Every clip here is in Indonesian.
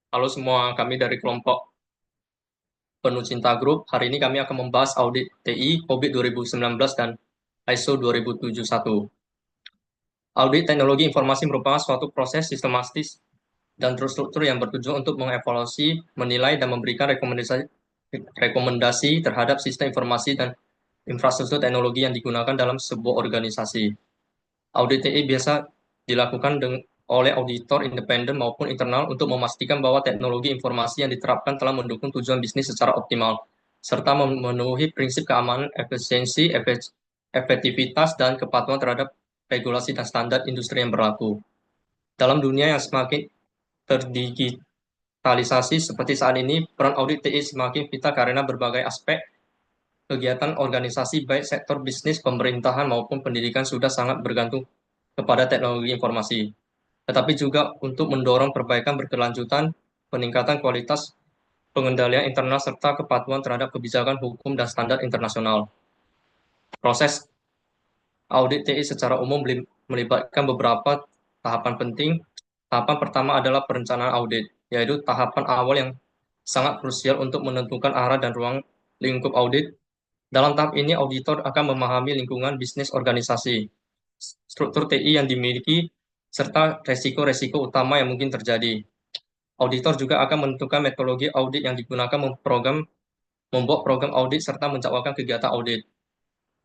Halo semua, kami dari kelompok Penuh Cinta Group. Hari ini kami akan membahas audit TI COVID 2019 dan ISO 2071. Audit teknologi informasi merupakan suatu proses sistematis dan terstruktur yang bertujuan untuk mengevaluasi, menilai, dan memberikan rekomendasi terhadap sistem informasi dan infrastruktur teknologi yang digunakan dalam sebuah organisasi. Audit TI biasa dilakukan oleh auditor independen maupun internal untuk memastikan bahwa teknologi informasi yang diterapkan telah mendukung tujuan bisnis secara optimal, serta memenuhi prinsip keamanan, efisiensi, efektivitas, dan kepatuhan terhadap regulasi dan standar industri yang berlaku. Dalam dunia yang semakin terdigitalisasi seperti saat ini, peran audit TI semakin vital karena berbagai aspek kegiatan organisasi baik sektor bisnis, pemerintahan, maupun pendidikan sudah sangat bergantung kepada teknologi informasi, tetapi juga untuk mendorong perbaikan berkelanjutan, peningkatan kualitas pengendalian internal, serta kepatuhan terhadap kebijakan hukum dan standar internasional. Proses audit TI secara umum melibatkan beberapa tahapan penting. Tahapan pertama adalah perencanaan audit, yaitu tahapan awal yang sangat krusial untuk menentukan arah dan ruang lingkup audit. Dalam tahap ini, auditor akan memahami lingkungan bisnis organisasi, struktur TI yang dimiliki, serta resiko-resiko utama yang mungkin terjadi. Auditor juga akan menentukan metodologi audit yang digunakan membuat program audit serta mencapai kegiatan audit.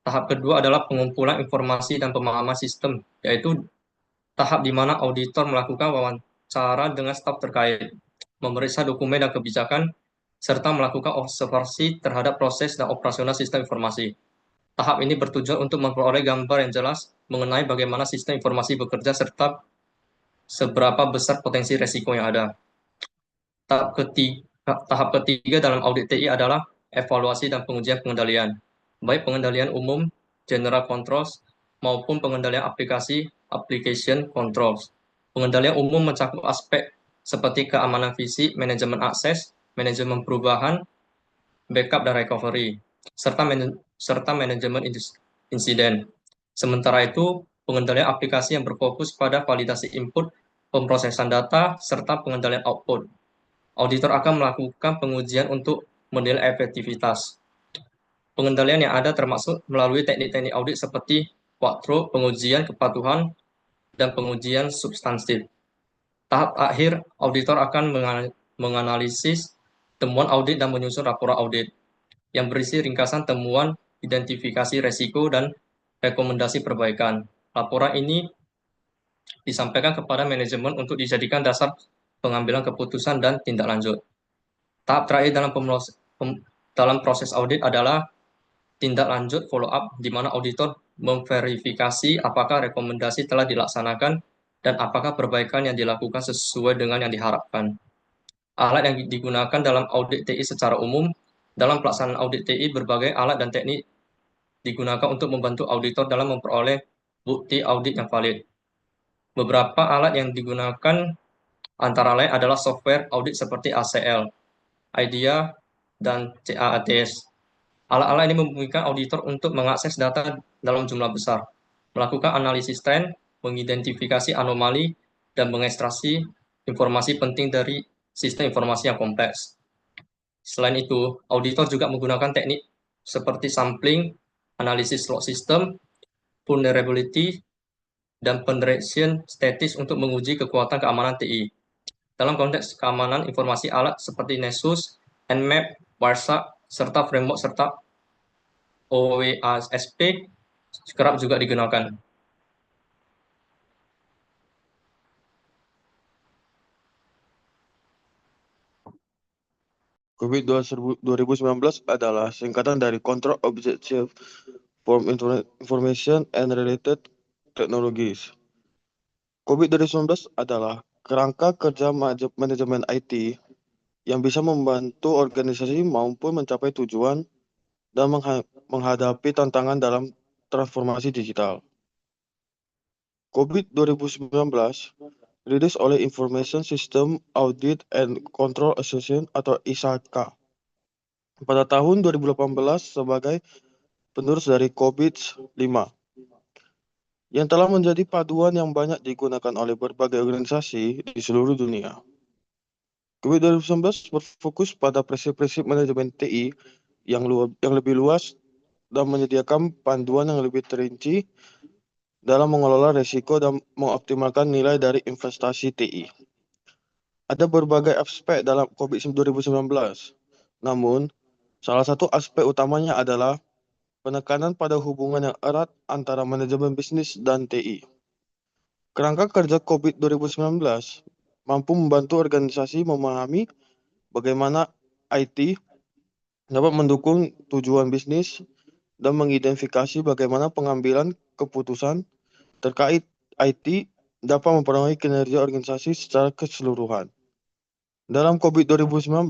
Tahap kedua adalah pengumpulan informasi dan pemahaman sistem, yaitu tahap di mana auditor melakukan wawancara dengan staf terkait, memeriksa dokumen dan kebijakan, serta melakukan observasi terhadap proses dan operasional sistem informasi. Tahap ini bertujuan untuk memperoleh gambar yang jelas mengenai bagaimana sistem informasi bekerja serta seberapa besar potensi resiko yang ada. Tahap ketiga dalam audit TI adalah evaluasi dan pengujian pengendalian, baik pengendalian umum, general controls, maupun pengendalian aplikasi, application controls. Pengendalian umum mencakup aspek seperti keamanan fisik, manajemen akses, manajemen perubahan, backup dan recovery, serta manajemen insiden. Sementara itu, pengendalian aplikasi yang berfokus pada validasi input, pemrosesan data, serta pengendalian output. Auditor akan melakukan pengujian untuk menilai efektivitas. Pengendalian yang ada termasuk melalui teknik-teknik audit seperti walkthrough, pengujian kepatuhan, dan pengujian substantif. Tahap akhir, auditor akan menganalisis temuan audit dan menyusun laporan audit yang berisi ringkasan temuan, identifikasi resiko, dan rekomendasi perbaikan. Laporan ini disampaikan kepada manajemen untuk dijadikan dasar pengambilan keputusan dan tindak lanjut. Tahap terakhir dalam proses audit adalah tindak lanjut follow up, di mana auditor memverifikasi apakah rekomendasi telah dilaksanakan dan apakah perbaikan yang dilakukan sesuai dengan yang diharapkan. Alat yang digunakan dalam audit TI secara umum, dalam pelaksanaan audit TI, berbagai alat dan teknik digunakan untuk membantu auditor dalam memperoleh bukti audit yang valid. Beberapa alat yang digunakan antara lain adalah software audit seperti ACL, IDEA, dan CAATS. Alat-alat ini memungkinkan auditor untuk mengakses data dalam jumlah besar, melakukan analisis tren, mengidentifikasi anomali, dan mengekstraksi informasi penting dari sistem informasi yang kompleks. Selain itu, auditor juga menggunakan teknik seperti sampling, analisis log system, vulnerability, dan penetration statis untuk menguji kekuatan keamanan TI. Dalam konteks keamanan informasi, alat seperti Nessus, Nmap, Wireshark, serta framework serta OWASP kerap juga digunakan. COVID 2019 adalah singkatan dari Control Objective for Information and Related Technologies. COVID 2019 adalah kerangka kerja manajemen IT yang bisa membantu organisasi maupun mencapai tujuan dan menghadapi tantangan dalam transformasi digital. COVID 2019 dirilis oleh Information System Audit and Control Association atau ISACA pada tahun 2018 sebagai penerus dari COVID-5 yang telah menjadi paduan yang banyak digunakan oleh berbagai organisasi di seluruh dunia. COVID 2019 berfokus pada prinsip-prinsip manajemen TI yang lebih luas dan menyediakan panduan yang lebih terinci dalam mengelola risiko dan mengoptimalkan nilai dari investasi TI. Ada berbagai aspek dalam COVID 2019, namun salah satu aspek utamanya adalah penekanan pada hubungan yang erat antara manajemen bisnis dan TI. Kerangka kerja COVID 2019 mampu membantu organisasi memahami bagaimana IT dapat mendukung tujuan bisnis dan mengidentifikasi bagaimana pengambilan keputusan terkait IT dapat mempengaruhi kinerja organisasi secara keseluruhan. Dalam COVID 2019,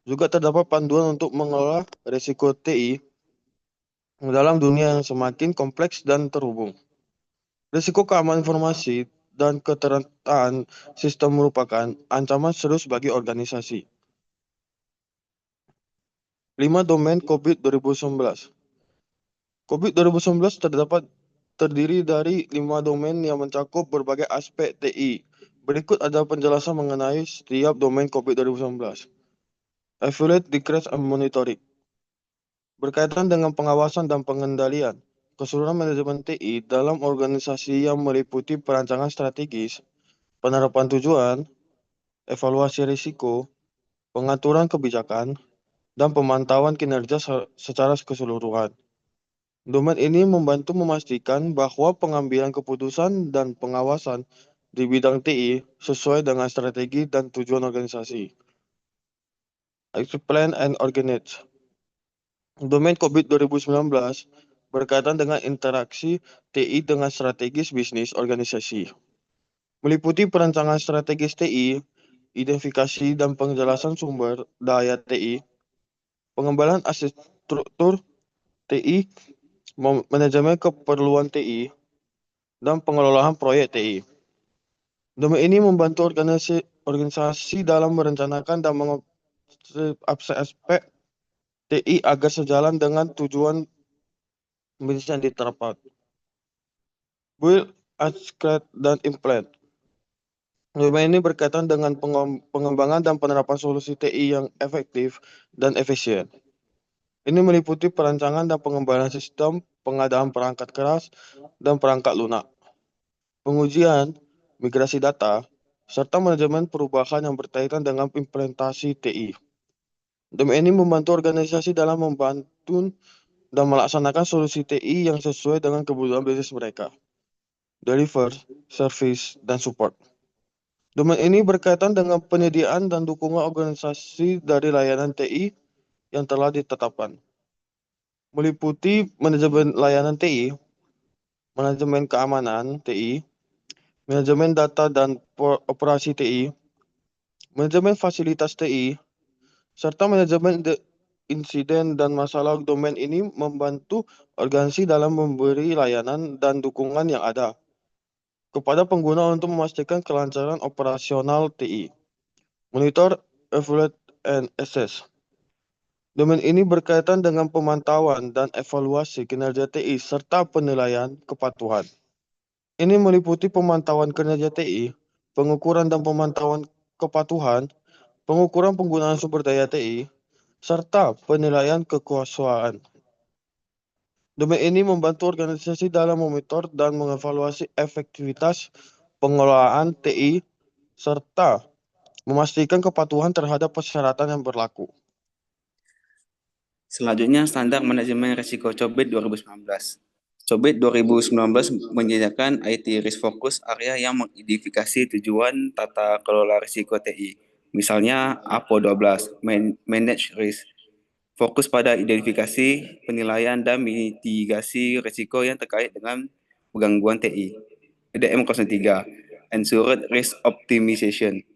juga terdapat panduan untuk mengelola risiko TI dalam dunia yang semakin kompleks dan terhubung. Risiko keamanan informasi dan keteraturan sistem merupakan ancaman serius bagi organisasi. 5 domain COVID 2019. COVID 2019 terdiri dari 5 domain yang mencakup berbagai aspek TI. Berikut ada penjelasan mengenai setiap domain COVID 2019. Affiliate Decrease and Monitoring. Berkaitan dengan pengawasan dan pengendalian, keseluruhan manajemen TI dalam organisasi yang meliputi perancangan strategis, penerapan tujuan, evaluasi risiko, pengaturan kebijakan, dan pemantauan kinerja secara keseluruhan. Domain ini membantu memastikan bahwa pengambilan keputusan dan pengawasan di bidang TI sesuai dengan strategi dan tujuan organisasi. Plan and Organize. Domain COVID 2019 berkaitan dengan interaksi TI dengan strategis bisnis organisasi. Meliputi perancangan strategis TI, identifikasi dan penjelasan sumber daya TI, pengembangan arsitektur TI, manajemen keperluan TI, dan pengelolaan proyek TI. Domain ini membantu organisasi dalam merencanakan dan aspek TI agar sejalan dengan tujuan bisnis yang diterapkan. Build, Upgrade, dan Implement. Domain ini berkaitan dengan pengembangan dan penerapan solusi TI yang efektif dan efisien. Ini meliputi perancangan dan pengembangan sistem, pengadaan perangkat keras, dan perangkat lunak, pengujian, migrasi data, serta manajemen perubahan yang berkaitan dengan implementasi TI. Domain ini membantu organisasi dalam membantu dan melaksanakan solusi TI yang sesuai dengan kebutuhan bisnis mereka. Deliver, service, dan support. Domain ini berkaitan dengan penyediaan dan dukungan organisasi dari layanan TI yang telah ditetapkan. Meliputi manajemen layanan TI, manajemen keamanan TI, manajemen data dan operasi TI, manajemen fasilitas TI, serta manajemen insiden dan masalah. Domain ini membantu organisasi dalam memberi layanan dan dukungan yang ada kepada pengguna untuk memastikan kelancaran operasional TI. Monitor, Evaluate, and Assess. Domain ini berkaitan dengan pemantauan dan evaluasi kinerja TI serta penilaian kepatuhan. Ini meliputi pemantauan kinerja TI, pengukuran dan pemantauan kepatuhan, pengukuran penggunaan sumber daya TI, serta penilaian kekuasaan. Domain ini membantu organisasi dalam memonitor dan mengevaluasi efektivitas pengelolaan TI serta memastikan kepatuhan terhadap persyaratan yang berlaku. Selanjutnya, standar manajemen risiko COVID 2019. COVID 2019 menyediakan IT Risk Focus area yang mengidentifikasi tujuan tata kelola risiko TI. Misalnya APO 12, Manage Risk. Fokus pada identifikasi, penilaian, dan mitigasi risiko yang terkait dengan gangguan TI. EDM 03, Ensured Risk Optimization.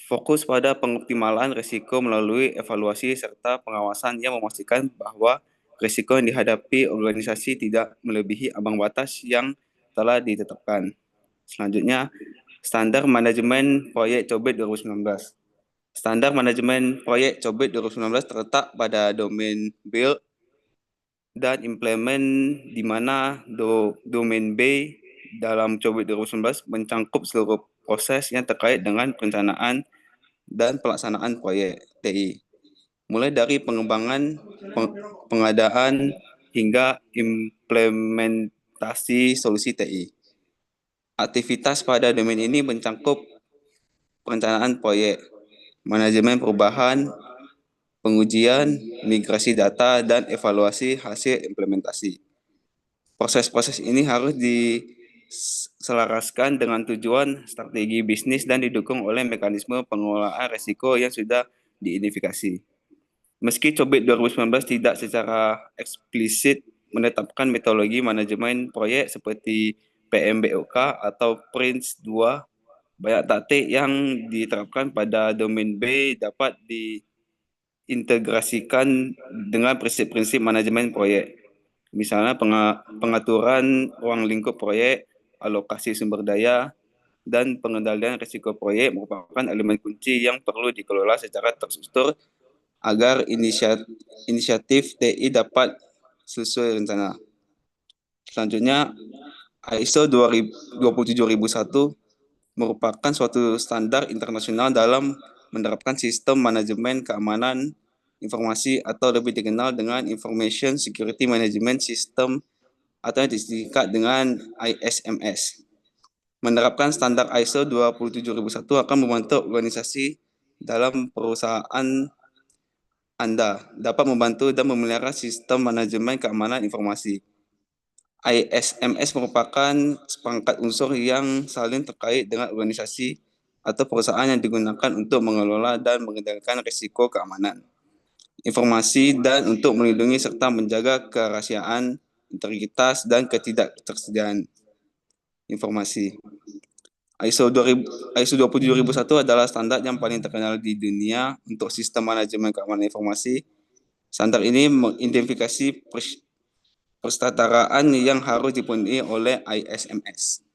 Fokus pada pengoptimalan risiko melalui evaluasi serta pengawasan yang memastikan bahwa risiko yang dihadapi organisasi tidak melebihi ambang batas yang telah ditetapkan. Selanjutnya, standar manajemen proyek COVID 2019. Standar manajemen proyek COVID 2019 terletak pada domain build dan implement, di mana domain B dalam COVID 2019 mencangkup seluruh proses yang terkait dengan perencanaan, dan pelaksanaan proyek TI, mulai dari pengembangan, pengadaan, hingga implementasi solusi TI. Aktivitas pada domain ini mencakup perencanaan proyek, manajemen perubahan, pengujian, migrasi data, dan evaluasi hasil implementasi. Proses-proses ini harus diselaraskan dengan tujuan strategi bisnis dan didukung oleh mekanisme pengelolaan risiko yang sudah diidentifikasi. Meski Cobit 2019 tidak secara eksplisit menetapkan metodologi manajemen proyek seperti PMBOK atau PRINCE 2, banyak taktik yang diterapkan pada domain B dapat diintegrasikan dengan prinsip-prinsip manajemen proyek. Misalnya pengaturan ruang lingkup proyek, alokasi sumber daya, dan pengendalian risiko proyek merupakan elemen kunci yang perlu dikelola secara terstruktur agar inisiatif TI dapat sesuai rencana. Selanjutnya, ISO 27001 merupakan suatu standar internasional dalam menerapkan sistem manajemen keamanan informasi atau lebih dikenal dengan Information Security Management System atau yang disingkat dengan ISMS. Menerapkan standar ISO 27001 akan membantu organisasi dalam perusahaan Anda dapat membantu dan memelihara sistem manajemen keamanan informasi. ISMS merupakan seperangkat unsur yang saling terkait dengan organisasi atau perusahaan yang digunakan untuk mengelola dan mengendalikan risiko keamanan informasi dan untuk melindungi serta menjaga kerahasiaan, integritas, dan ketidaktersediaan informasi. ISO 27001 adalah standar yang paling terkenal di dunia untuk sistem manajemen keamanan informasi. Standar ini mengidentifikasi persyaratan yang harus dipenuhi oleh ISMS.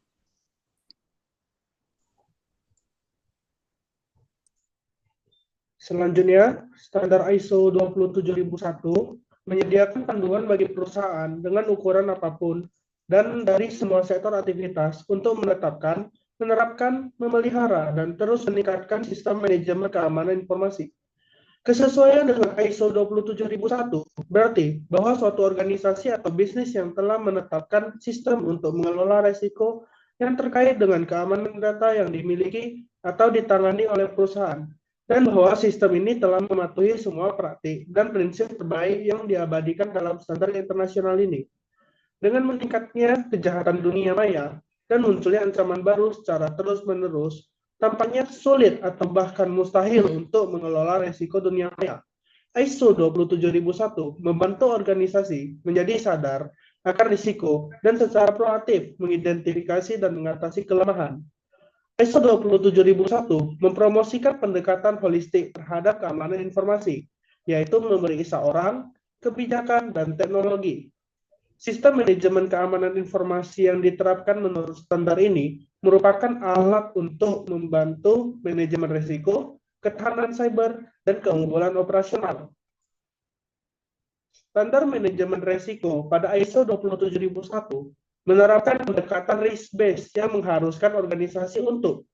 Selanjutnya, standar ISO 27001 menyediakan panduan bagi perusahaan dengan ukuran apapun dan dari semua sektor aktivitas untuk menetapkan, menerapkan, memelihara, dan terus meningkatkan sistem manajemen keamanan informasi. Kesesuaian dengan ISO 27001 berarti bahwa suatu organisasi atau bisnis yang telah menetapkan sistem untuk mengelola risiko yang terkait dengan keamanan data yang dimiliki atau ditangani oleh perusahaan, dan bahwa sistem ini telah mematuhi semua praktik dan prinsip terbaik yang diabadikan dalam standar internasional ini. Dengan meningkatnya kejahatan dunia maya dan munculnya ancaman baru secara terus-menerus, tampaknya sulit atau bahkan mustahil untuk mengelola risiko dunia maya. ISO 27001 membantu organisasi menjadi sadar akan risiko dan secara proaktif mengidentifikasi dan mengatasi kelemahan. ISO 27001 mempromosikan pendekatan holistik terhadap keamanan informasi, yaitu memeriksa orang, kebijakan, dan teknologi. Sistem manajemen keamanan informasi yang diterapkan menurut standar ini merupakan alat untuk membantu manajemen risiko, ketahanan cyber, dan keunggulan operasional. Standar manajemen risiko pada ISO 27001 menerapkan pendekatan risk-based yang mengharuskan organisasi untuk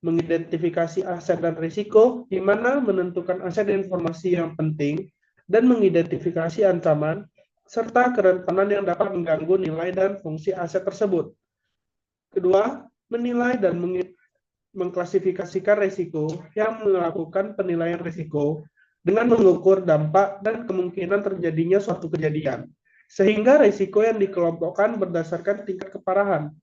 mengidentifikasi aset dan risiko, di mana menentukan aset dan informasi yang penting, dan mengidentifikasi ancaman, serta kerentanan yang dapat mengganggu nilai dan fungsi aset tersebut. Kedua, menilai dan mengklasifikasikan risiko yang melakukan penilaian risiko dengan mengukur dampak dan kemungkinan terjadinya suatu kejadian, sehingga risiko yang dikelompokkan berdasarkan tingkat keparahan.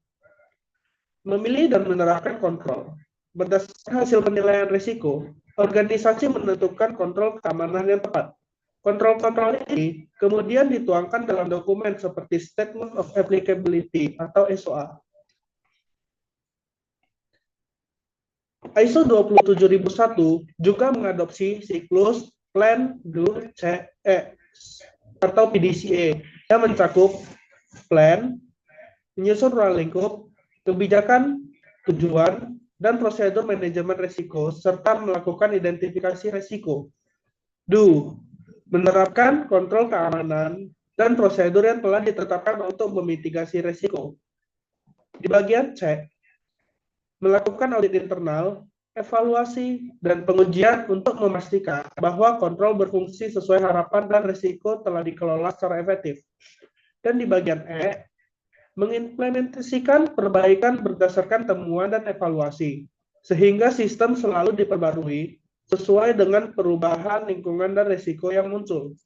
Memilih dan menerapkan kontrol. Berdasarkan hasil penilaian risiko, organisasi menentukan kontrol keamanan yang tepat. Kontrol-kontrol ini kemudian dituangkan dalam dokumen seperti Statement of Applicability atau SOA. ISO 27001 juga mengadopsi siklus Plan, Do, Check, atau PDCA yang mencakup plan, menyusun ruang lingkup, kebijakan, tujuan, dan prosedur manajemen risiko, serta melakukan identifikasi risiko. Do, menerapkan kontrol keamanan dan prosedur yang telah ditetapkan untuk memitigasi risiko. Di bagian check, melakukan audit internal, evaluasi, dan pengujian untuk memastikan bahwa kontrol berfungsi sesuai harapan dan risiko telah dikelola secara efektif. Dan di bagian E, mengimplementasikan perbaikan berdasarkan temuan dan evaluasi, sehingga sistem selalu diperbarui sesuai dengan perubahan lingkungan dan risiko yang muncul.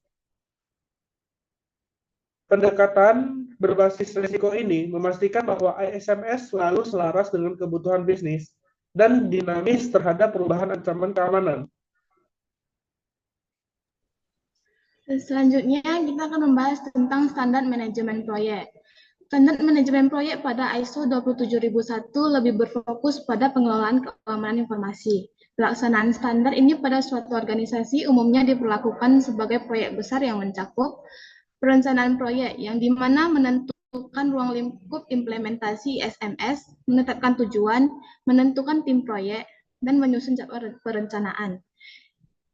Pendekatan berbasis risiko ini memastikan bahwa ISMS selalu selaras dengan kebutuhan bisnis dan dinamis terhadap perubahan ancaman keamanan. Selanjutnya, kita akan membahas tentang standar manajemen proyek. Standar manajemen proyek pada ISO 27001 lebih berfokus pada pengelolaan keamanan informasi. Pelaksanaan standar ini pada suatu organisasi umumnya diperlakukan sebagai proyek besar yang mencakup perencanaan proyek, yang dimana menentukan ruang lingkup implementasi SMS, menetapkan tujuan, menentukan tim proyek, dan menyusun jadwal perencanaan.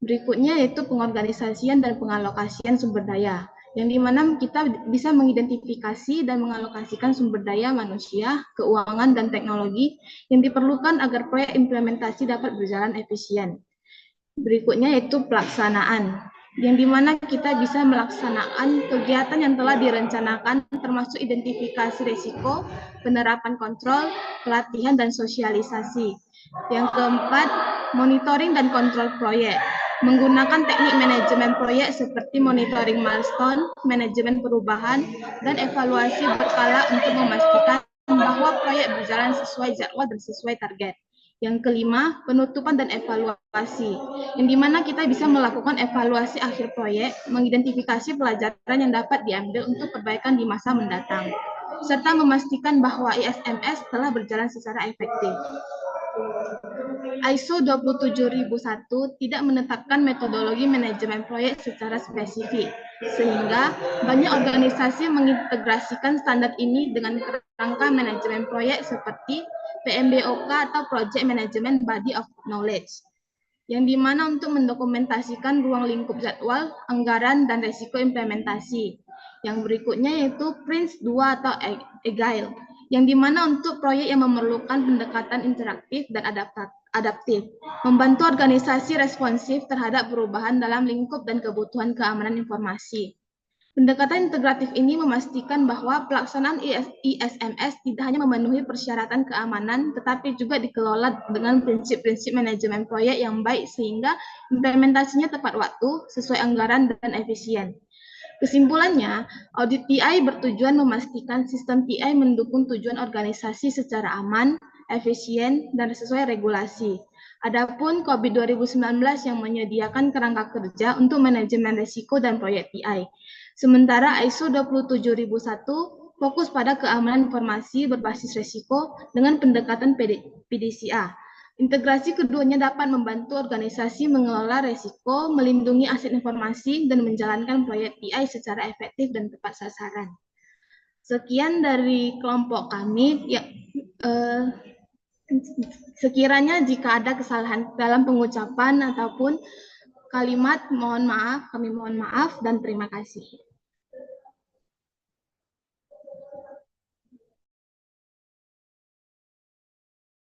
Berikutnya yaitu pengorganisasian dan pengalokasian sumber daya, yang dimana kita bisa mengidentifikasi dan mengalokasikan sumber daya manusia, keuangan, dan teknologi yang diperlukan agar proyek implementasi dapat berjalan efisien. Berikutnya yaitu pelaksanaan, yang dimana kita bisa melaksanakan kegiatan yang telah direncanakan termasuk identifikasi risiko, penerapan kontrol, pelatihan, dan sosialisasi. Yang keempat, monitoring dan kontrol proyek, menggunakan teknik manajemen proyek seperti monitoring milestone, manajemen perubahan, dan evaluasi berkala untuk memastikan bahwa proyek berjalan sesuai jadwal dan sesuai target. Yang kelima, penutupan dan evaluasi, yang dimana kita bisa melakukan evaluasi akhir proyek, mengidentifikasi pelajaran yang dapat diambil untuk perbaikan di masa mendatang, serta memastikan bahwa ISMS telah berjalan secara efektif. ISO 27001 tidak menetapkan metodologi manajemen proyek secara spesifik, sehingga banyak organisasi mengintegrasikan standar ini dengan kerangka manajemen proyek seperti PMBOK atau Project Management Body of Knowledge, yang dimana untuk mendokumentasikan ruang lingkup jadwal, anggaran, dan risiko implementasi. Yang berikutnya yaitu PRINCE 2 atau Agile, yang dimana untuk proyek yang memerlukan pendekatan interaktif dan adaptif, membantu organisasi responsif terhadap perubahan dalam lingkup dan kebutuhan keamanan informasi. Pendekatan integratif ini memastikan bahwa pelaksanaan ISMS tidak hanya memenuhi persyaratan keamanan, tetapi juga dikelola dengan prinsip-prinsip manajemen proyek yang baik sehingga implementasinya tepat waktu, sesuai anggaran, dan efisien. Kesimpulannya, audit TI bertujuan memastikan sistem TI mendukung tujuan organisasi secara aman, efisien, dan sesuai regulasi. Adapun COVID 2019 yang menyediakan kerangka kerja untuk manajemen risiko dan proyek TI. Sementara ISO 27001 fokus pada keamanan informasi berbasis risiko dengan pendekatan PDCA. Integrasi keduanya dapat membantu organisasi mengelola risiko, melindungi aset informasi, dan menjalankan proyek TI secara efektif dan tepat sasaran. Sekian dari kelompok kami. Sekiranya jika ada kesalahan dalam pengucapan ataupun kalimat, mohon maaf, kami mohon maaf dan terima kasih.